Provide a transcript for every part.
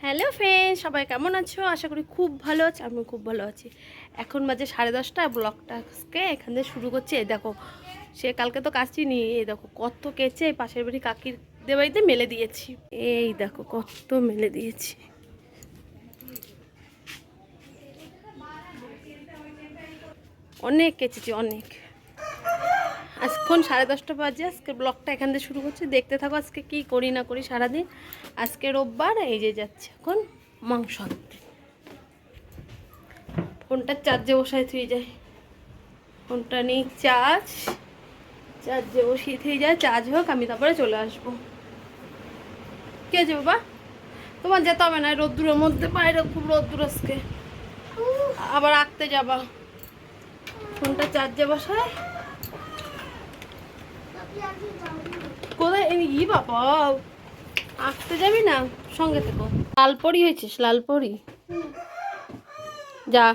Hello friend, সবাই কেমন আছো? আশা করি খুব ভালো আছো। আমি খুব ভালো আছি। এখন বাজে 10:30। ব্লগটা আজকে এখান থেকে শুরু করছি। এই দেখো, সে কালকে তো কাচিনি, এই দেখো কত কেচে পাশের বাড়ি কাকির বাড়িতে মেলে দিয়েছি। এই দেখো কত মেলে দিয়েছি। অনেক কেচেছি, অনেক। আজখন 10:30 বাজে। আজকে ব্লগটা এখান থেকে শুরু করছি, দেখতে থাকো আজকে কি করি না করি সারাদিন। আজকে রোববার, এই যে যাচ্ছে এখন মাংস আনতে। ফোনটা চার্জে বসায় থুয়ে যায়, ফোনটা নেই চার্জে বসিয়ে থুয়ে যায়। চার্জ হোক, আমি তারপরে চলে আসবো। কে আছে বাবা? তোমার যেতে হবে না, রোদ্দুরের মধ্যে, বাইরে খুব রোদ্দুর আজকে। আবার আঁকতে যাবা? ফোনটা চার্জে বসায় কোথায়? ই বাবা, আঁকতে যাবি না? সঙ্গে থেকো। লালপরি হয়েছিস, লালপরি। যা।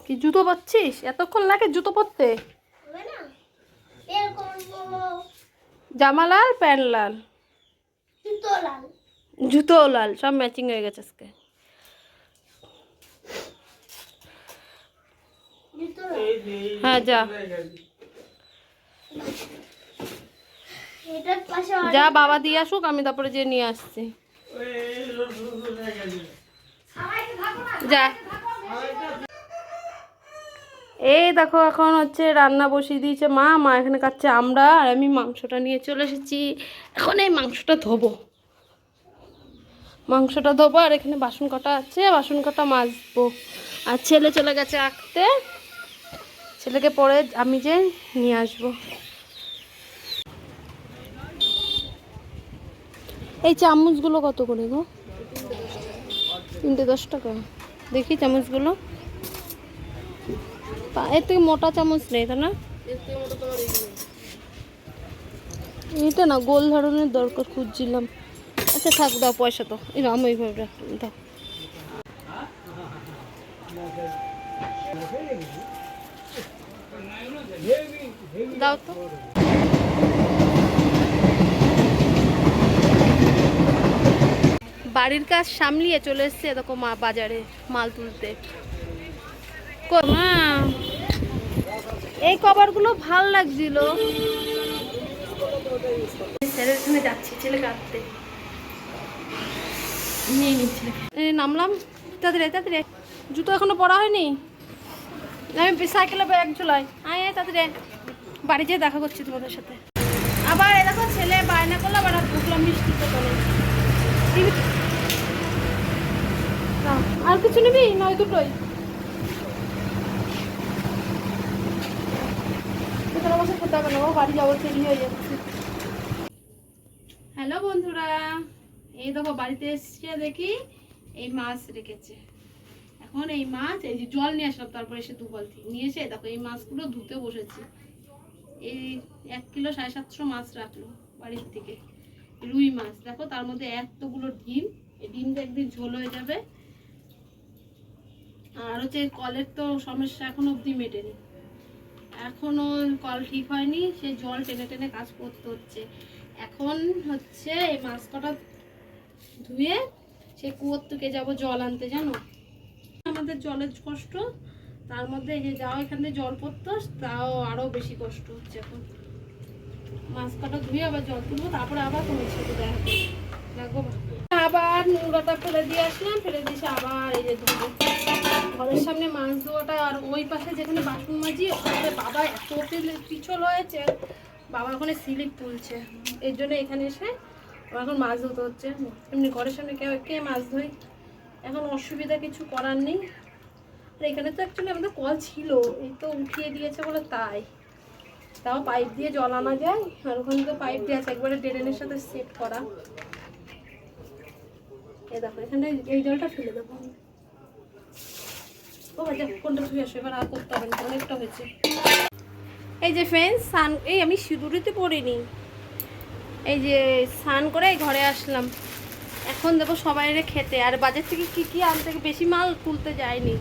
কি জুতো পরছিস? এতক্ষণ লাগে জুতো পরতে? জামা লাল, প্যান্ট লাল, জুতো লাল, সব ম্যাচিং হয়ে গেছে আজকে। হ্যাঁ যা যা, বাবা দিয়ে আসুক, আমি তারপরে যে নিয়ে আসছি। যা। এই দেখো এখন হচ্ছে রান্না বসিয়ে দিয়েছে মা এখানে কাটছে আমরা, আর আমি মাংসটা নিয়ে চলে এসেছি। এখন এই মাংসটা ধোবো, আর এখানে বাসন কটা আছে, বাসন কটা মাজবো। আর ছেলে চলে গেছে আঁকতে, ছেলেকে পরে আমি যে নিয়ে আসবো। এই চামচগুলো কত করে গো? 3টে 10 টাকা। দেখি চামচগুলো, এর থেকে মোটা চামচ নেই তা না? এটা না, গোল ধরনের দরকার খুঁজছিলাম। আচ্ছা থাক, দাও পয়সা তো। আমি ওইভাবে দাও, দাও তো। বাড়ির কাজ সামলিয়ে চলে এসছে দেখো মা বাজারে মাল তুলতে। মা, এই কভারগুলো ভাল লাগছিল। ছেলের এখানে যাচ্ছি, ছেলে কাটতে নিয়ে নিচ্ছি। নামলাম, তাড়াতাড়ি। জুতো এখনো পরা হয়নি। আমি সাইকেলে ব্যাগ ঝুলাই। আয় তাড়াতাড়ি, বাড়ি যেয়ে দেখা করছি তোমাদের সাথে। আবার এরকম ছেলে বায়না করলো, আবার ঢুকলাম মিষ্টি দোকানে। আর কিছু নিবি? নয় দুটোই। বসে খেতে হবে না, বাড়ি যাবো, দেরি হয়ে যাচ্ছে। হ্যালো বন্ধুরা, এই দেখো বাড়িতে এসে দেখি এই মাছ রেখেছে। এখন এই মাছ, এই যে জল নিয়ে আসলাম, তারপরে এসে 2 বালতি নিয়ে এসে দেখো এই মাছগুলো ধুতে বসেছি। এই 1 কিলো 750 মাছ রাখলো বাড়ির থেকে, রুই মাছ। দেখো তার মধ্যে এতগুলো ডিম, এই ডিমটা একদিন ঝোল হয়ে যাবে। আর হচ্ছে কলের তো সমস্যা এখনো অবধি মেটেনি, এখনো কল ঠিক হয়নি, সে জল টেনে টেনে কাজ করতে হচ্ছে। এখন হচ্ছে এই মাছ কটা ধুয়ে সে কুয়োর থেকে যাবো জল আনতে। জানো আমাদের জলের কষ্ট, তার মধ্যে এই যে যাও এখানে জল পড়তো, তাও আরো বেশি কষ্ট হচ্ছে। এখন মাছ কটা ধুয়ে আবার জল তুলবো, তারপরে আবার তোমার সাথে দেখা লাগবো। আবার নোংরাটা ফেলে দিয়ে আসলাম, ফেলে দিয়েছে আবার এই যে ধুবো। ঘরের সামনে মাছ ধোয়াটা, আর ওই পাশে যেখানে বাসন মাজি ওখানে বাবা এত পিছল হয়েছে, বাবা ওখানে স্লিপ তুলছে। এর জন্য এখানে এসে এখন মাছ ধুতে হচ্ছে। এমনি ঘরের সামনে কে মাছ ধোয়, এখন অসুবিধা কিছু করার নেই। আর এখানে তো অ্যাকচুয়ালি আমাদের কল ছিল, এই তো উঠিয়ে দিয়েছে বলে তাও পাইপ দিয়ে জল আনা যায়। আর ওখানে তো পাইপ দিয়ে আছে একবারে ড্রেনের সাথে সেট করা। এই দেখো এখানে এই জলটা ফেলে দেবো। ও বাজা, কোনটা ধুয়ে আসো, এবার আর করতে হবে না, অনেকটা হয়েছে। এই যে ফ্রেন্ডস, এই আমি সিঁদুরিতে পড়িনি, এই যে স্নান করে ঘরে আসলাম। এখন দেবো সবাইরে খেতে। আর বাজার থেকে কি আনতে, বেশি মাল তুলতে যায়নি,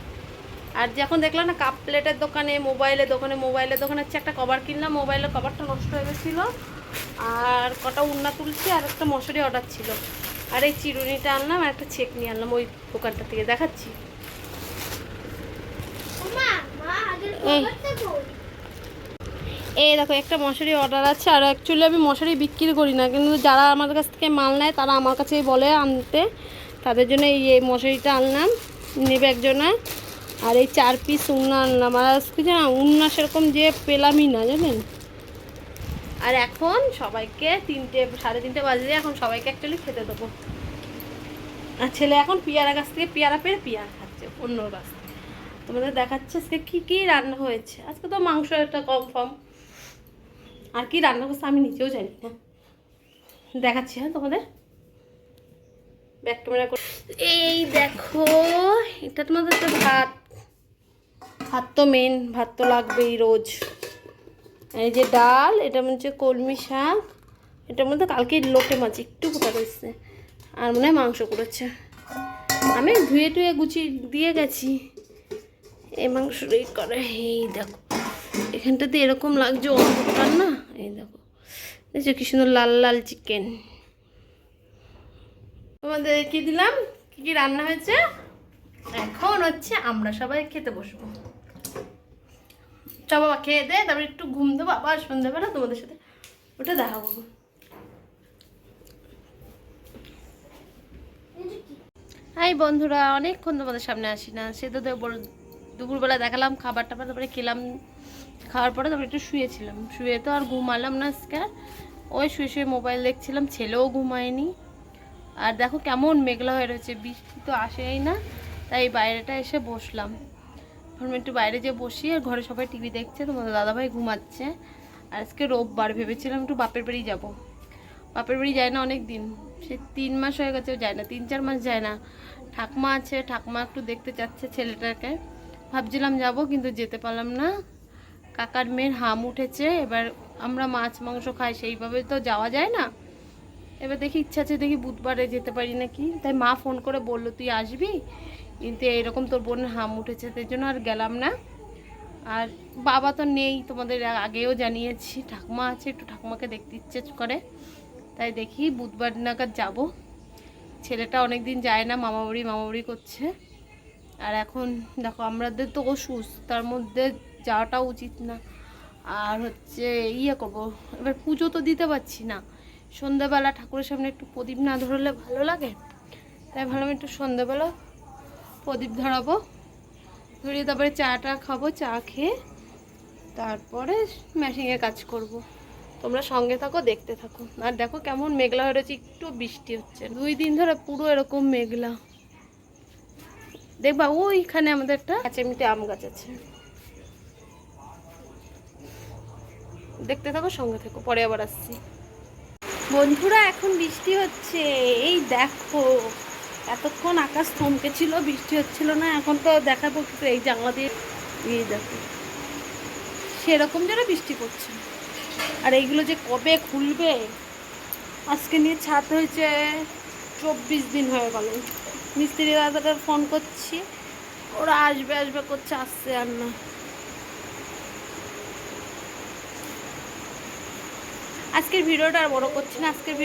আর যখন দেখলাম না কাপ প্লেটের দোকানে, মোবাইলের দোকানে হচ্ছে একটা কভার কিনলাম, মোবাইলের কভারটা নষ্ট হয়ে গেছিলো। আর কটা উন্না তুলছি, আর একটা মশারি অর্ডার ছিল। আর এই চিরুনিটা আনলাম, আর একটা ছেঁক নিয়ে আনলাম ওই দোকানটা থেকে, দেখাচ্ছি। এই দেখো একটা মশারি অর্ডার আছে। আর অ্যাকচুয়ালি আমি মশারি বিক্রি করি না, কিন্তু যারা আমার কাছ থেকে মাল নেয় তারা আমার কাছেই বলে আনতে, তাদের জন্য এই মশারিটা আনলাম, নেবে একজনে। আর এই 4 পিস উন্না আনলাম। আর আজকে জানা উন্না সেরকম যে পেলামই না, জানেন। আর এখন সবাইকে 3টে 3:30 বাজে, এখন সবাইকে অ্যাকচুয়ালি খেতে দেবো। আর ছেলে এখন পেয়ারা গাছ থেকে পেয়ারা পেরে পেয়ারা খাচ্ছে অন্য গাছ থেকে। তোমাদের দেখাচ্ছে আজকে কী কী রান্না হয়েছে। আজকে তো মাংস একটা কনফার্ম, আর কি রান্না করছে আমি নিজেও জানি না, দেখাচ্ছি। হ্যাঁ তোমাদের ব্যাক ক্যামেরা করে। এই দেখো, এটা তোমাদের তো ভাত তো মেন, ভাত তো লাগবেই রোজ। এই যে ডাল, এটা হচ্ছে কলমি শাক, এটার মধ্যে কালকে লোটে মাছ একটু কোটা রয়েছে, আর মনে হয় মাংস করেছে। আমি ধুয়ে টুয়ে গুছিয়ে দিয়ে গেছি। এই মাংসটাই করে। এই দেখো এখানটাতে এরকম লাগছে অন্ধকার না, এই দেখো দেখছো কি সুন্দর লাল লাল চিকেন। তোমাদের কি দিলাম, কি কি রান্না হয়েছে। এখন হচ্ছে আমরা সবাই খেতে বসবো। চ বাবা খেয়ে দে, তারপরে একটু ঘুম দেবো, আবার সন্ধ্যাবেলা তোমাদের সাথে ওটা দেখা করবো। হাই বন্ধুরা, অনেকক্ষণ তোমাদের সামনে আসি না। সে তো দুপুরবেলা দেখালাম খাবার টাবার, তারপরে খেলাম, খাওয়ার পরে তারপরে একটু শুয়েছিলাম। শুয়ে তো আর ঘুমালাম না আজকে, ওই শুয়ে শুয়ে মোবাইল দেখছিলাম, ছেলেও ঘুমায়নি। আর দেখো কেমন মেঘলা হয়ে রয়েছে, বৃষ্টি তো আসেই না, তাই বাইরেটা এসে বসলাম। এখন একটু বাইরে যেয়ে বসি, আর ঘরে সবাই টিভি দেখছে, তোমাদের দাদাভাই ঘুমাচ্ছে। আর আজকে রোববার, ভেবেছিলাম একটু বাপের বাড়ি যাব। বাপের বাড়ি যায় না অনেক দিন, সে 3 মাস হয়ে গেছে যায় না, 3-4 মাস যায় না। ঠাকমা আছে, ঠাকমা একটু দেখতে চাচ্ছে ছেলেটাকে, ভাবছিলাম যাব, কিন্তু যেতে পারলাম না। কাকার মেয়ের হাম উঠেছে, এবার আমরা মাছ মাংস খাই, সেইভাবে তো যাওয়া যায় না। এবার দেখি ইচ্ছা আছে, দেখি বুধবারে যেতে পারি নাকি। তাই মা ফোন করে বললো তুই আসবি, কিন্তু এইরকম তোর বোনের হাম উঠেছে, তাই জন্য আর গেলাম না। আর বাবা তো নেই, তোমাদের আগেও জানিয়েছি, ঠাকুমা আছে, একটু ঠাকুমাকে দেখতে ইচ্ছে করে, তাই দেখি বুধবার নাগাদ যাব। ছেলেটা অনেক দিন যায় না, মামাবাড়ি করছে। আর এখন দেখো আমাদের তো অসুস্থ, তার মধ্যে যাওয়াটা উচিত না। আর হচ্ছে করবো, এবার পুজো তো দিতে পারছি না, সন্ধ্যাবেলা ঠাকুরের সামনে একটু প্রদীপ না ধরলে ভালো লাগে, তাই ভাবলাম একটু সন্ধ্যাবেলা প্রদীপ ধরাবো, ধরিয়ে তারপরে চাটা খাবো, চা খেয়ে তারপরে মেশিনে কাজ করব। তোমরা সঙ্গে থাকো, দেখতে থাকো। আর দেখো কেমন মেঘলা হয়ে রয়েছে, একটু বৃষ্টি হচ্ছে 2 দিন ধরে, পুরো এরকম মেঘলা। দেখবা ওইখানে আমাদের একটা কাঁচামিটে আম গাছ আছে, দেখতে থাকো, সঙ্গে থাকো, পরে আবার আসছি। বন্ধুরা এখন বৃষ্টি হচ্ছে, এই দেখো এতক্ষণ আকাশ থমকে ছিল, বৃষ্টি হচ্ছিল না, এখন তো দেখাবো কিন্তু এই জানলা দিয়ে, এই দেখো সেরকম যেন বৃষ্টি পড়ছে। আর এইগুলো যে কবে খুলবে, আজকে নিয়ে ছাদ হয়েছে 24 দিন হয়ে গেল। মিস্ত্রি দাদাটা ফোন করছি, ওরা আসবে করছে, আসছে আর না। আজকের ভিডিওটা আর বড় করছি না, আজকের